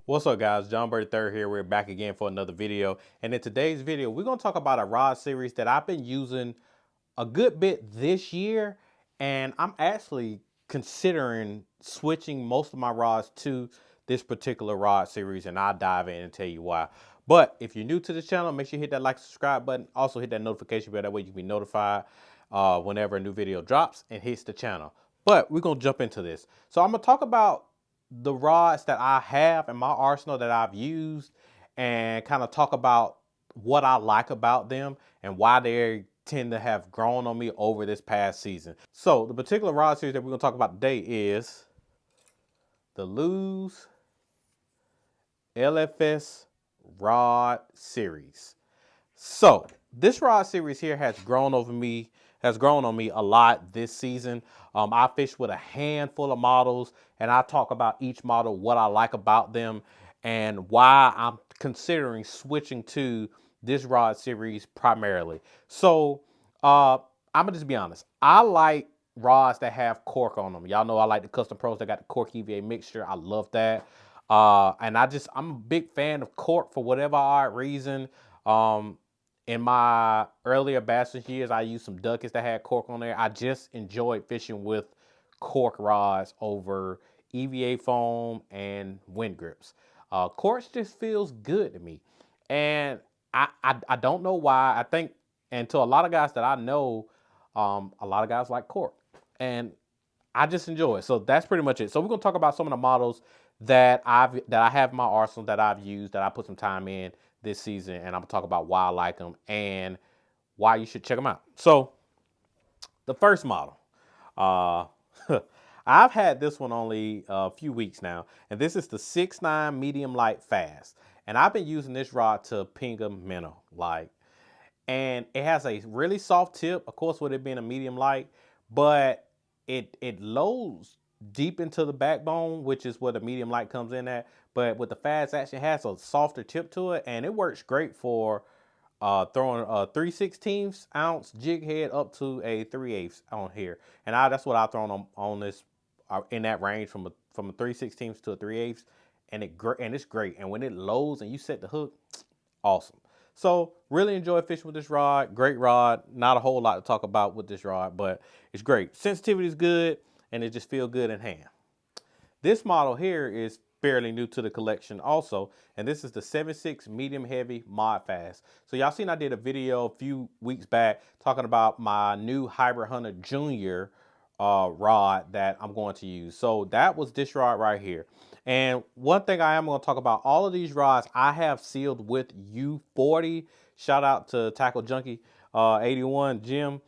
What's up, guys? John Bird III here. We're back again for another video. And in today's video, we're going to talk about a rod series that I've been using a good bit this year. And I'm actually considering switching most of my rods to this particular rod series. And I'll dive in and tell you why. But if you're new to this channel, make sure you hit that like and subscribe button. Also hit that notification bell. That way you can be notified whenever a new video drops and hits the channel. But we're going to jump into this. So I'm going to talk about the rods that I have in my arsenal that I've used and kind of talk about what I like about them and why they tend to have grown on me over this past season. So the particular rod series that we're going to talk about today is the Lew's LFS rod series. So this rod series here has grown on me a lot this season. I fished with a handful of models, and I talk about each model, what I like about them, and why I'm considering switching to this rod series primarily. So I'm gonna just be honest. I like rods that have cork on them. Y'all know I like the Custom Pros that got the cork EVA mixture. I love that. And I'm a big fan of cork for whatever odd reason. In my earlier Bass years, I used some Duckets that had cork on there. I just enjoyed fishing with cork rods over EVA foam and wind grips. Cork just feels good to me. And I don't know why. I think, and to a lot of guys that I know, a lot of guys like cork. And I just enjoy it. So that's pretty much it. So we're going to talk about some of the models that I have in my arsenal that I've used, that I put some time in this season, and I'm gonna talk about why I like them and why you should check them out. So the first model, I've had this one only a few weeks now, and this is the 6'9" medium light fast, and I've been using this rod to ping a minnow, and it has a really soft tip, of course, with it being a medium light, but it loads deep into the backbone, which is where the medium light comes in at. But with the fast action, it has a softer tip to it, and it works great for throwing a 3/16 ounce jig head up to a 3/8 on here. And that's what I've thrown on this in that range from a 3/16 to a 3/8, and it's great. And when it loads and you set the hook, awesome. So really enjoy fishing with this rod. Great rod. Not a whole lot to talk about with this rod, but it's great. Sensitivity is good, and it just feels good in hand. This model here is fairly new to the collection also, and this is the 7.6 medium heavy mod fast. So y'all seen I did a video a few weeks back talking about my new Hybrid Hunter Junior rod that I'm going to use. So that was this rod right here. And one thing I am going to talk about, all of these rods I have sealed with U40. Shout out to Tackle Junkie 81 Jim.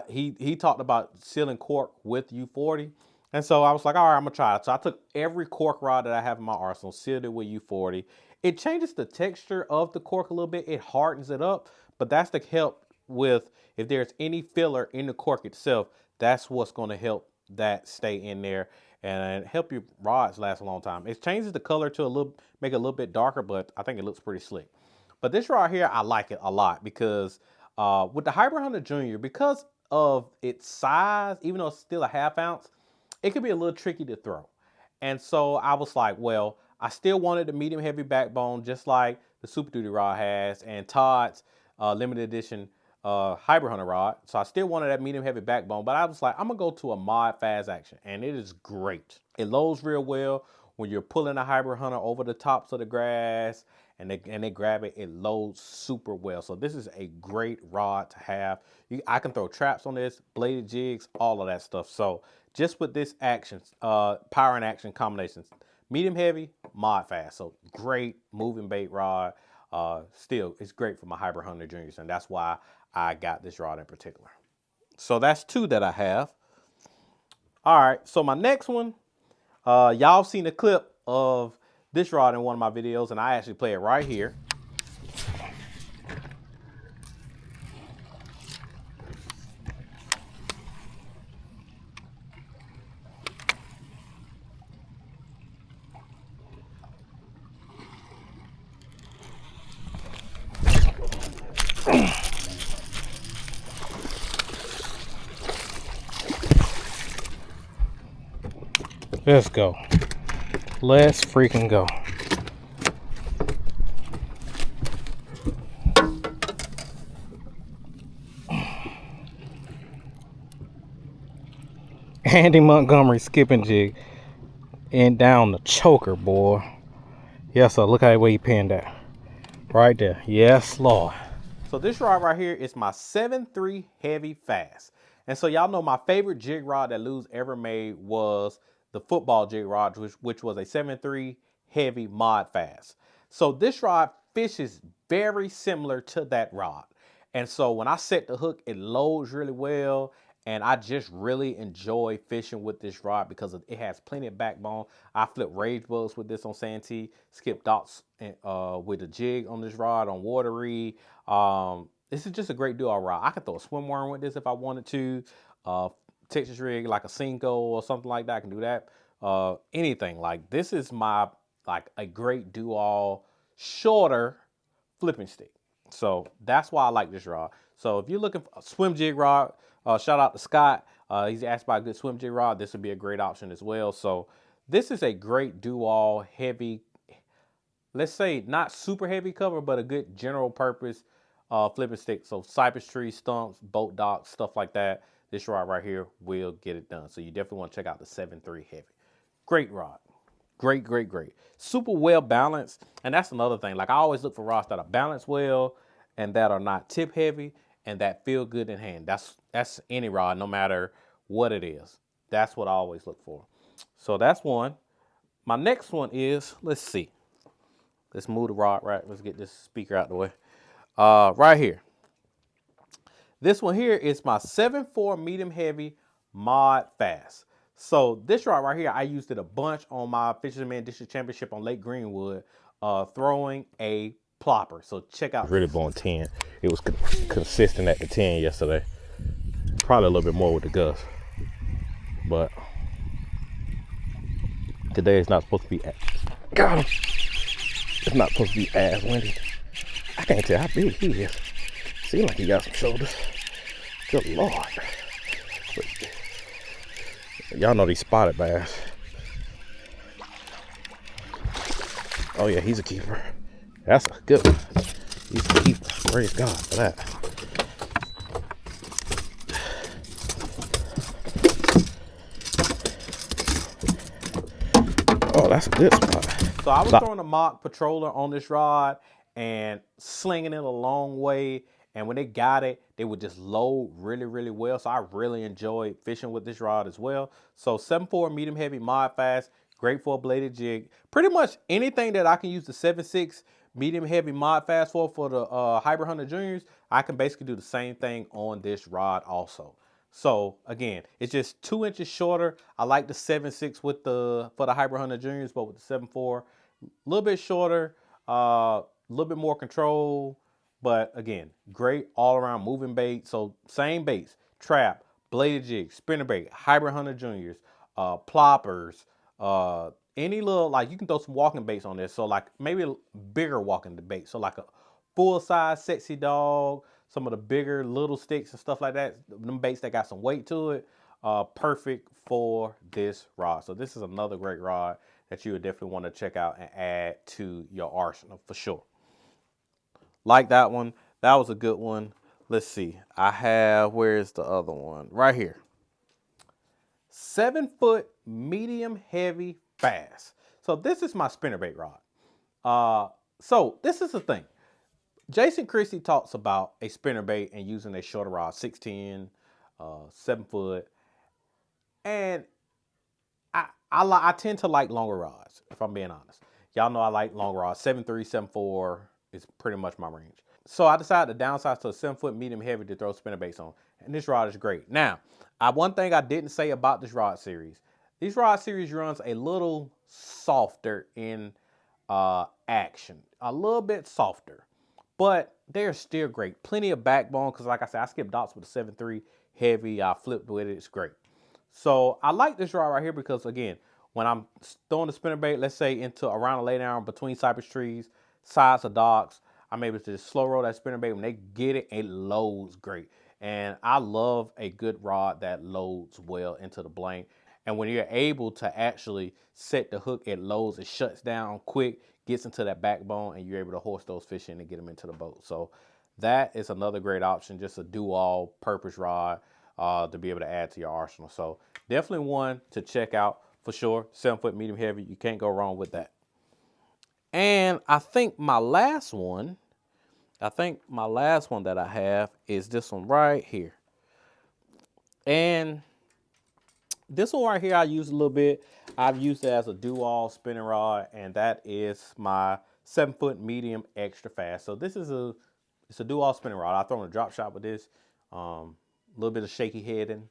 He talked about sealing cork with U40. And so I was like, all right, I'm gonna try it. So I took every cork rod that I have in my arsenal, sealed it with U40. It changes the texture of the cork a little bit. It hardens it up, but that's to help with, if there's any filler in the cork itself, that's what's gonna help that stay in there and help your rods last a long time. It changes the color to make it a little bit darker, but I think it looks pretty slick. But this rod here, I like it a lot because with the Hybrid Hunter Junior, because of its size, even though it's still a 1/2 ounce, it could be a little tricky to throw. And so I was like, well, I still wanted the medium heavy backbone, just like the Super Duty rod has and Todd's limited edition Hybrid Hunter rod. So I still wanted that medium heavy backbone, but I was like, I'm gonna go to a mod fast action, and it is great. It loads real well when you're pulling a Hybrid Hunter over the tops of the grass and they grab it. It loads super well. So this is a great rod to have. I can throw traps on this, bladed jigs, all of that stuff. So just with this action, power and action combinations, medium heavy, mod fast. So great moving bait rod. Still, it's great for my Hybrid Hunter Juniors, and that's why I got this rod in particular. So that's two that I have. All right, so my next one, y'all seen a clip of this rod in one of my videos, and I actually play it right here. Let's go. Let's freaking go. Andy Montgomery skipping jig and down the choker, boy. Yes, sir. Look how way he pinned that. Right there. Yes, Lord. So this rod right here is my 7.3 heavy fast. And so y'all know my favorite jig rod that Lou's ever made was the football jig rod, which was a 7.3 heavy mod fast. So this rod fishes very similar to that rod. And so when I set the hook, it loads really well. And I just really enjoy fishing with this rod because it has plenty of backbone. I flip rage bugs with this on Santee, skip dots with a jig on this rod on watery. This is just a great duo rod. I could throw a swim worm with this if I wanted to. Texas rig like a Cinco or something like that. I can do that. Anything like this is my like a great duo shorter flipping stick. So that's why I like this rod. So if you're looking for a swim jig rod, shout out to Scott. He's asked about a good swim jig rod. This would be a great option as well. So this is a great do-all heavy, let's say not super heavy cover, but a good general purpose flipping stick. So cypress trees, stumps, boat docks, stuff like that. This rod right here will get it done. So you definitely want to check out the 7.3 heavy. Great rod. Great, great, great. Super well balanced. And that's another thing. Like I always look for rods that are balanced well and that are not tip heavy and that feel good in hand. That's any rod, no matter what it is. That's what I always look for. So that's one. My next one is, let's see. Let's move the rod right. Let's get this speaker out the way. Right here. This one here is my 7.4 medium heavy mod fast. So this rod right here, I used it a bunch on my Fisherman District Championship on Lake Greenwood, throwing a plopper. So check out. Really blowing 10. It was consistent at the 10 yesterday. Probably a little bit more with the gust. But today it's not supposed to be, got him. It's not supposed to be as windy. I can't tell how big he is. Seems like he got some shoulders. Good Lord. But y'all know these spotted bass. Oh yeah, he's a keeper. That's a good one. He's a keeper. Praise God for that. Oh, that's a good spot. So I was throwing a mock patroller on this rod and slinging it a long way. And when they got it, they would just load really, really well. So I really enjoyed fishing with this rod as well. So 7.4 medium heavy mod fast, great for a bladed jig. Pretty much anything that I can use the 7.6 medium heavy mod fast for the Hybrid Hunter Juniors, I can basically do the same thing on this rod also. So again, it's just 2 inches shorter. I like the 7.6 with for the Hybrid Hunter Juniors, but with the 7.4, a little bit shorter, a little bit more control. But again, great all around moving bait. So same baits, trap, bladed jig, spinnerbait, Hybrid Hunter Juniors, ploppers, any little, like you can throw some walking baits on this. So like maybe a bigger walking bait. So like a full size sexy dog, some of the bigger little sticks and stuff like that. Them baits that got some weight to it. Perfect for this rod. So this is another great rod that you would definitely want to check out and add to your arsenal for sure. Like that one. That was a good one. Let's see. I have, where's the other one? Right here. 7-foot medium heavy fast. So this is my spinnerbait rod. So this is the thing. Jason Christie talks about a spinnerbait and using a shorter rod, 6'10", 7 foot. And I tend to like longer rods, if I'm being honest. Y'all know I like long rods. 7'3", 7'4" is pretty much my range. So I decided to downsize to a 7-foot medium heavy to throw spinnerbaits on. And this rod is great. Now, one thing I didn't say about this rod series. This rod series runs a little softer in action. A little bit softer. But they're still great. Plenty of backbone because like I said, I skip dots with a 7.3 heavy. I flipped with it. It's great. So I like this rod right here because, again, when I'm throwing the spinnerbait, let's say into around a lay down between cypress trees, sides of docks, I'm able to just slow roll that spinnerbait. When they get it, it loads great. And I love a good rod that loads well into the blank. And when you're able to actually set the hook, it loads, it shuts down quick, gets into that backbone, and you're able to horse those fish in and get them into the boat. So that is another great option, just a do-all purpose rod to be able to add to your arsenal. So definitely one to check out for sure. 7-foot medium heavy, you can't go wrong with that. And I think my last one that I have is this one right here. And this one right here I use a little bit. I've used it as a do-all spinning rod, and that is my 7-foot medium extra fast. So this is it's a do-all spinning rod. I throw in a drop shot with this. A little bit of shaky heading.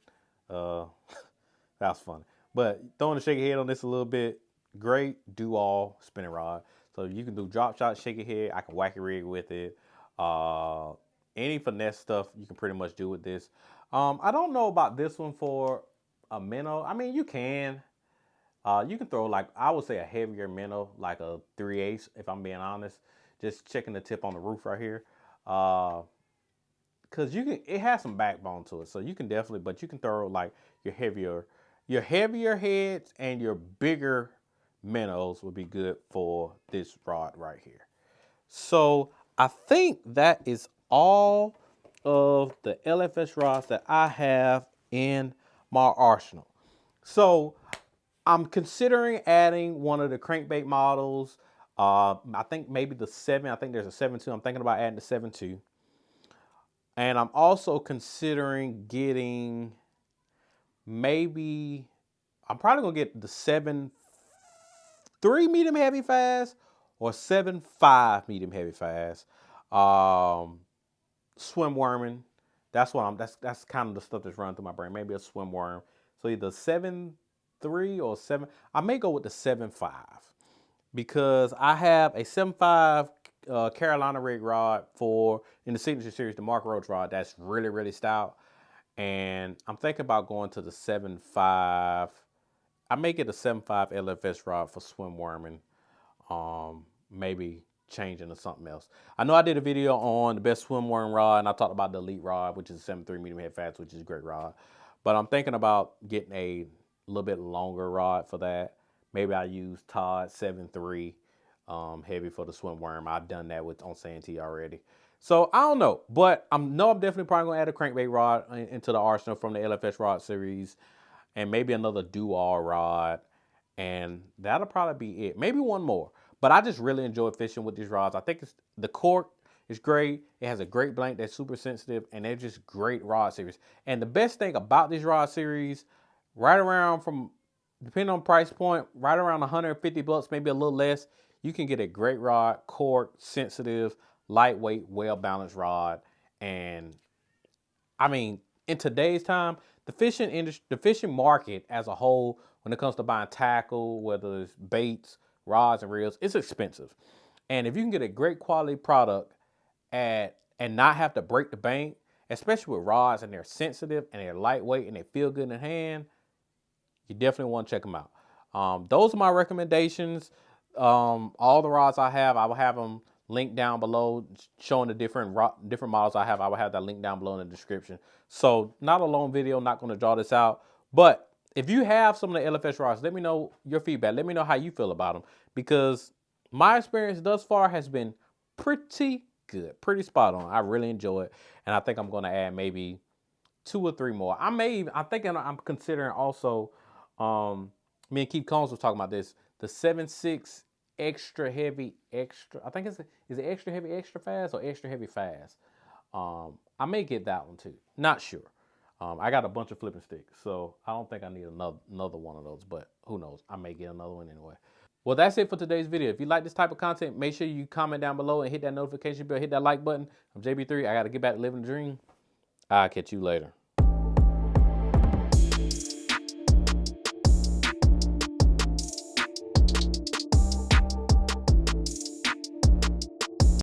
That's funny. But throwing a shaky head on this a little bit, great do-all spinning rod. So you can do drop shot, shaky head. I can wacky rig with it. Any finesse stuff you can pretty much do with this. I don't know about this one for a minnow. I mean, you can. You can throw, like, I would say a heavier minnow, like a 3/8, if I'm being honest. Just checking the tip on the roof right here. Cause it has some backbone to it. So you can definitely, but you can throw like your heavier heads and your bigger minnows would be good for this rod right here. So I think that is all of the LFS rods that I have in my arsenal. So I'm considering adding one of the crankbait models. I think maybe the 7. I think there's a 7.2. I'm thinking about adding the 7.2. And I'm also considering getting I'm probably going to get the 7.3 medium heavy fast or 7.5 medium heavy fast. Swim worming. That's kind of the stuff that's running through my brain. Maybe a swim worm. So either 7.3 or 7. I may go with the 7.5 because I have a 7.5 Carolina rig rod in the signature series, the Mark Roach rod. That's really, really stout. And I'm thinking about going to the 7.5. I may get a 7.5 LFS rod for swim worming. Maybe changing to something else. I know I did a video on the best swim worm rod, and I talked about the Elite rod, which is a 7.3 medium head fast, which is a great rod. But I'm thinking about getting a little bit longer rod for that. Maybe I use Todd 7.3 heavy for the swim worm. I've done that on Santee already. So I don't know, but I'm definitely probably gonna add a crankbait rod into the arsenal from the LFS rod series, and maybe another do-all rod, and that'll probably be it. Maybe one more. But I just really enjoy fishing with these rods. I think the cork is great. It has a great blank that's super sensitive, and they're just great rod series. And the best thing about this rod series, right around depending on price point, right around $150, maybe a little less, you can get a great rod, cork, sensitive, lightweight, well-balanced rod. And I mean, in today's time, the fishing market as a whole, when it comes to buying tackle, whether it's baits, rods, and reels, it's expensive. And if you can get a great quality product and not have to break the bank, especially with rods and they're sensitive and they're lightweight and they feel good in the hand, you definitely want to check them out. Those are my recommendations. All the rods I will have them linked down below, showing the different models I have. I will have that link down below in the description. So not a long video, not going to draw this out. But if you have some of the LFS rods, let me know your feedback. Let me know how you feel about them, because my experience thus far has been pretty good, pretty spot on. I really enjoy it, and I think I'm going to add maybe 2 or 3 more. I'm considering also. Me and Keith Combs was talking about this. The 7.6 extra heavy extra. I think is it extra heavy extra fast or extra heavy fast. I may get that one too. Not sure. I got a bunch of flipping sticks, so I don't think I need another one of those. But who knows? I may get another one anyway. Well, that's it for today's video. If you like this type of content, make sure you comment down below and hit that notification bell, hit that like button. I'm JB3. I got to get back to living the dream. I'll catch you later.